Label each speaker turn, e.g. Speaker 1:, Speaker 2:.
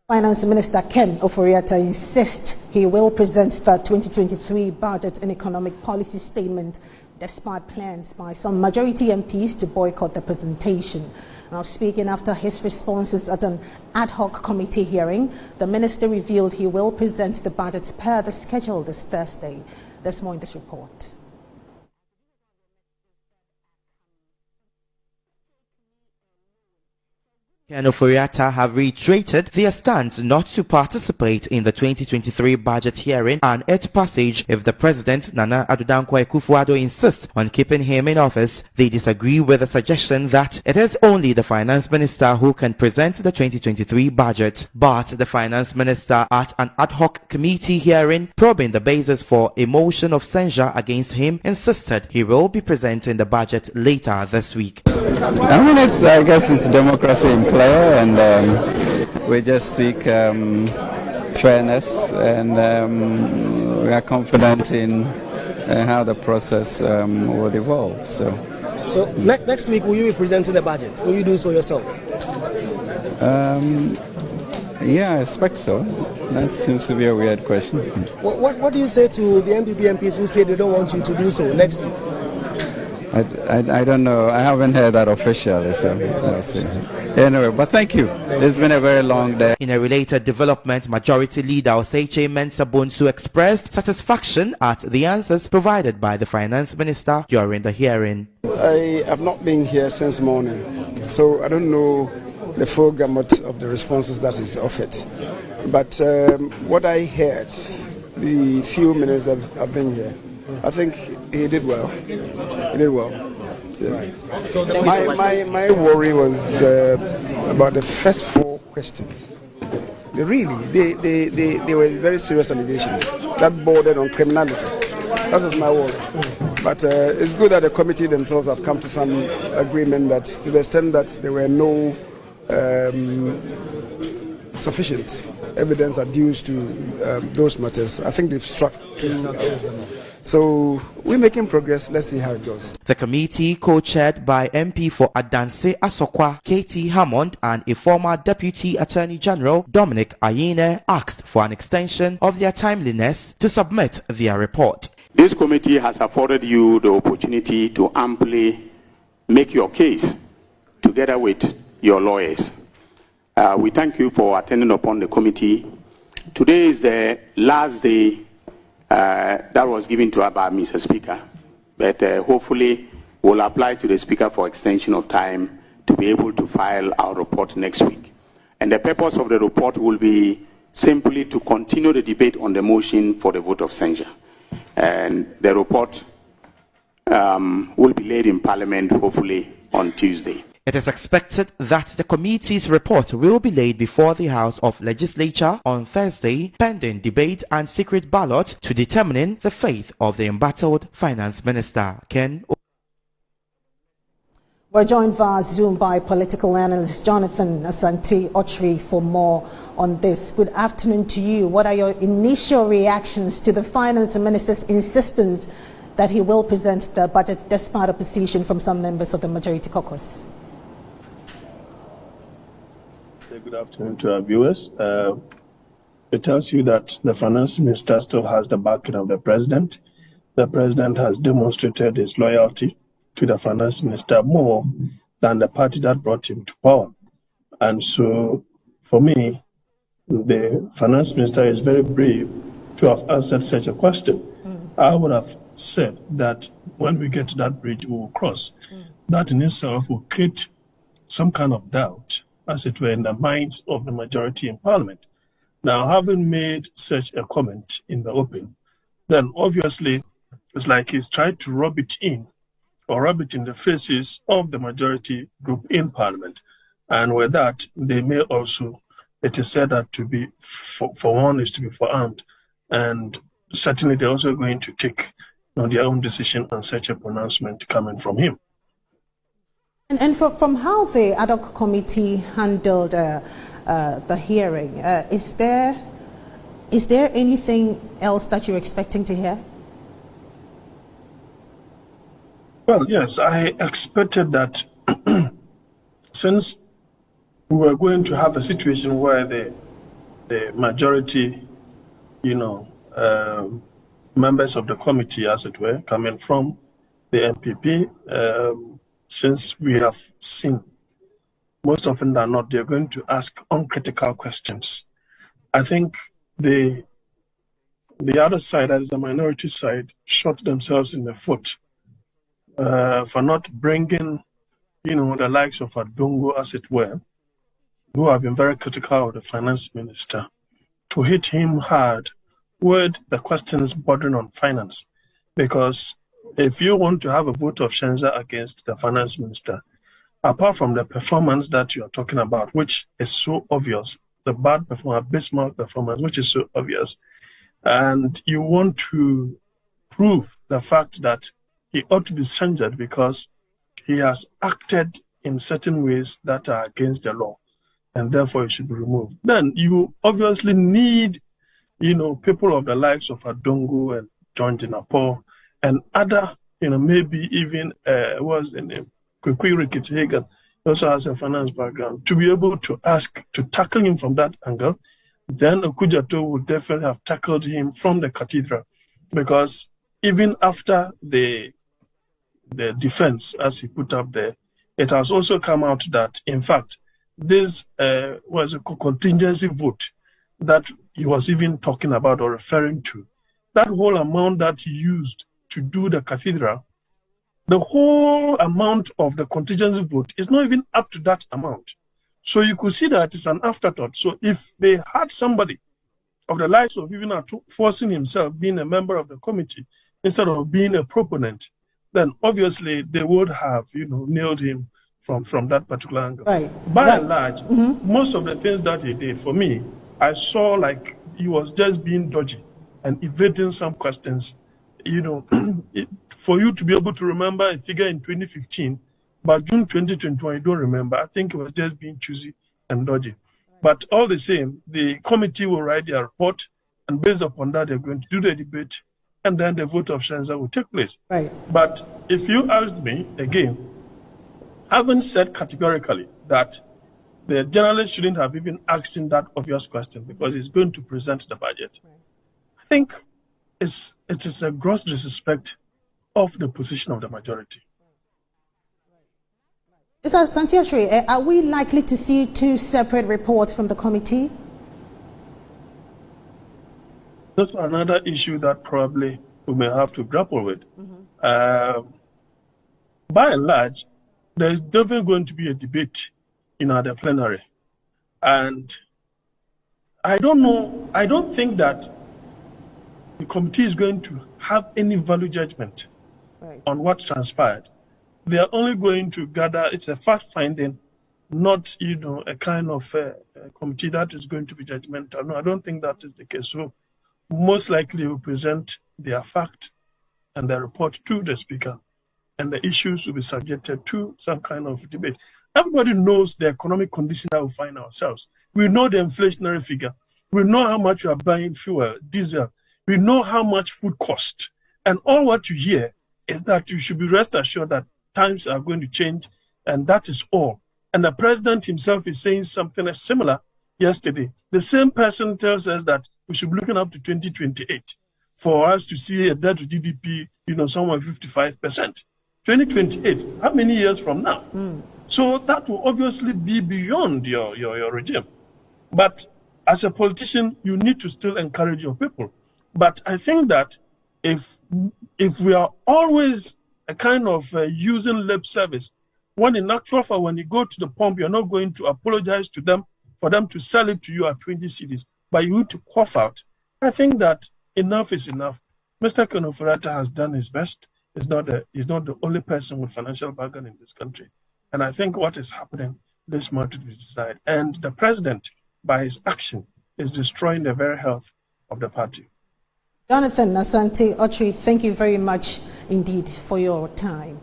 Speaker 1: Finance Minister Ken Ofori-Atta insists he will present the 2023 budget and economic policy statement despite plans by some majority MPs to boycott the presentation. Now, speaking after his responses at an ad hoc committee hearing, the minister revealed he will present the budget per the schedule this Thursday. There's more in this report.
Speaker 2: Ken Ofori-Atta have reiterated their stance not to participate in the 2023 budget hearing and its passage if the President, Nana Addo Dankwa Akufo-Addo, insists on keeping him in office. They disagree with the suggestion that it is only the Finance Minister who can present the 2023 budget. But the Finance Minister, at an ad hoc committee hearing probing the basis for a motion of censure against him, insisted he will be presenting the budget later this week.
Speaker 3: I guess it's democracy in play, and we just seek fairness, and we are confident in how the process will evolve. So
Speaker 4: next week, will you be presenting the budget? Will you do so yourself?
Speaker 3: Yeah, I expect so. That seems to be a weird question.
Speaker 4: What do you say to the NPP MPs who say they don't want you to do so next week?
Speaker 3: I don't know. I haven't heard that officially, so I'll see. Anyway, but thank you. It's been a very long day.
Speaker 2: In a related development, Majority Leader Osei Mensah Bonsu expressed satisfaction at the answers provided by the Finance Minister during the hearing.
Speaker 5: I have not been here since morning, so I don't know the full gamut of the responses that is offered. But what I heard, the few minutes that I've been here, I think he did well. He did well. Yes. So my worry was about the first four questions. They were very serious allegations that bordered on criminality. That was my worry. But it's good that the committee themselves have come to some agreement that, to the extent that there were no sufficient evidence adduced to those matters, I think they've struck two. So we're making progress. Let's see how it goes.
Speaker 2: The committee, co-chaired by MP for Adanse Asokwa, Katie Hammond, and a former Deputy Attorney General, Dominic Ayine, asked for an extension of their timeliness to submit their report.
Speaker 6: This committee has afforded you the opportunity to amply make your case together with your lawyers. We thank you for attending upon the committee. Today is the last day that was given to us by Mr. Speaker, but hopefully we'll apply to the Speaker for extension of time to be able to file our report next week. And the purpose of the report will be simply to continue the debate on the motion for the vote of censure. And the report will be laid in Parliament hopefully on Tuesday.
Speaker 2: It is expected that the committee's report will be laid before the House of Legislature on Thursday, pending debate and secret ballot to determine the fate of the embattled Finance Minister. Ken.
Speaker 1: We're joined via Zoom by political analyst Jonathan Asante Ochri for more on this. Good afternoon to you. What are your initial reactions to the Finance Minister's insistence that he will present the budget despite opposition from some members of the Majority Caucus?
Speaker 7: Good afternoon to our viewers. It tells you that the Finance Minister still has the backing of the President. The President has demonstrated his loyalty to the Finance Minister more than the party that brought him to power. And so, for me, the Finance Minister is very brave to have answered such a question. I would have said that when we get to that bridge, we will cross. That in itself will create some kind of doubt, as it were, in the minds of the majority in Parliament. Now, having made such a comment in the open, then obviously it's like he's tried to rub it in the faces of the majority group in Parliament. And with that, they may also, it is said that to be, for one is to be forearmed. And certainly they're also going to take their own decision on such a pronouncement coming from him.
Speaker 1: And from how the ad hoc committee handled the hearing, is there anything else that you're expecting to hear?
Speaker 7: Well, yes, I expected that since we were going to have a situation where the the majority, members of the committee, as it were, coming from the MPP, since we have seen most often than not, they're going to ask uncritical questions. I think the other side, that is the minority side, shot themselves in the foot for not bringing, the likes of Adongo, as it were, who have been very critical of the finance minister, to hit him hard with the questions bordering on finance. Because if you want to have a vote of censure against the finance minister, apart from the performance that you are talking about, which is so obvious, the bad performance, abysmal performance, which is so obvious, and you want to prove the fact that he ought to be censured because he has acted in certain ways that are against the law, and therefore he should be removed, then you obviously need, people of the likes of Adongo and John Jinapor and other, maybe even, what's the name? Kwekwe Rikiti-Hagan also has a finance background, to be able to tackle him from that angle. Then Okujato would definitely have tackled him from the cathedral, because even after the defense, as he put up there, it has also come out that, in fact, this was a contingency vote that he was even talking about or referring to. That whole amount that he used to do the cathedral, the whole amount of the contingency vote is not even up to that amount. So you could see that it's an afterthought. So if they had somebody of the likes of even forcing himself being a member of the committee instead of being a proponent, then obviously they would have, nailed him from that particular angle.
Speaker 1: Right.
Speaker 7: By and large, most of the things that he did, for me, I saw like he was just being dodgy and evading some questions. For you to be able to remember a figure in 2015, but June 2021, you don't remember. I think it was just being choosy and dodgy. But all the same, the committee will write their report, and based upon that, they're going to do the debate, and then the vote of censure will take place.
Speaker 1: Right.
Speaker 7: But if you asked me, again, having said categorically that the journalist shouldn't have even asked him that obvious question because he's going to present the budget, I think it is a gross disrespect of the position of the majority.
Speaker 1: Mr. Santi-Oshiri, are we likely to see two separate reports from the committee?
Speaker 7: That's another issue that probably we may have to grapple with. By and large, there's definitely going to be a debate in the plenary. And I don't think that the committee is going to have any value judgment on what transpired. They are only going to gather, it's a fact finding, not, a kind of committee that is going to be judgmental. No, I don't think that is the case. So most likely will present their fact and their report to the speaker, and the issues will be subjected to some kind of debate. Everybody knows the economic condition that we find ourselves. We know the inflationary figure. We know how much we are buying fuel, diesel. We know how much food costs. And all what you hear is that you should be rest assured that times are going to change, and that is all. And the president himself is saying something similar yesterday. The same person tells us that we should be looking up to 2028 for us to see a debt to GDP, somewhere 55%. 2028, how many years from now? So that will obviously be beyond your regime. But as a politician, you need to still encourage your people. But I think that if we are always a kind of using lip service, when in actual fact, when you go to the pump, you're not going to apologize to them for them to sell it to you at 20 cedis, but you need to cough out. I think that enough is enough. Mr. Ken Ofori-Atta has done his best. He's not the only person with financial background in this country. And I think what is happening, this matter to decide. And the president, by his action, is destroying the very health of the party.
Speaker 1: Jonathan Asante-Oshiri, thank you very much indeed for your time.